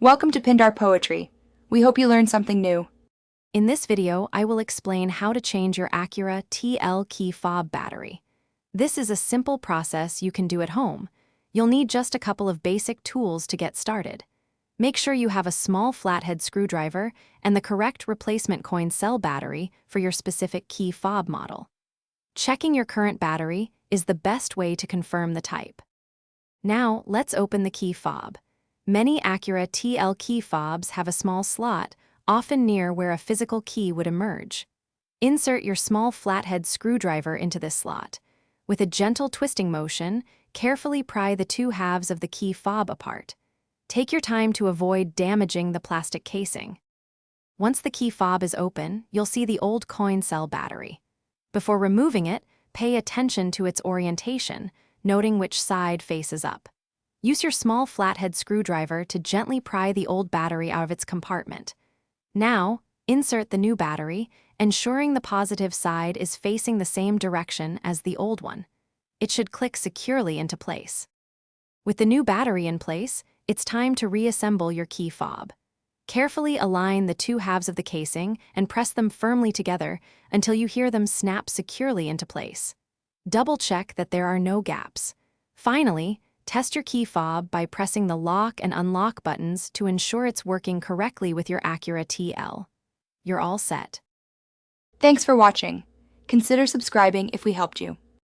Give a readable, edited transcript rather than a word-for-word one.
Welcome to Pindar Poetry. We hope you learned something new. In this video, I will explain how to change your Acura TL key fob battery. This is a simple process you can do at home. You'll need just a couple of basic tools to get started. Make sure you have a small flathead screwdriver and the correct replacement coin cell battery for your specific key fob model. Checking your current battery is the best way to confirm the type. Now, let's open the key fob. Many Acura TL key fobs have a small slot, often near where a physical key would emerge. Insert your small flathead screwdriver into this slot. With a gentle twisting motion, carefully pry the two halves of the key fob apart. Take your time to avoid damaging the plastic casing. Once the key fob is open, you'll see the old coin cell battery. Before removing it, pay attention to its orientation, noting which side faces up. Use your small flathead screwdriver to gently pry the old battery out of its compartment. Now, insert the new battery, ensuring the positive side is facing the same direction as the old one. It should click securely into place. With the new battery in place, it's time to reassemble your key fob. Carefully align the two halves of the casing and press them firmly together until you hear them snap securely into place. Double-check that there are no gaps. Finally, test your key fob by pressing the lock and unlock buttons to ensure it's working correctly with your Acura TL. You're all set. Thanks for watching. Consider subscribing if we helped you.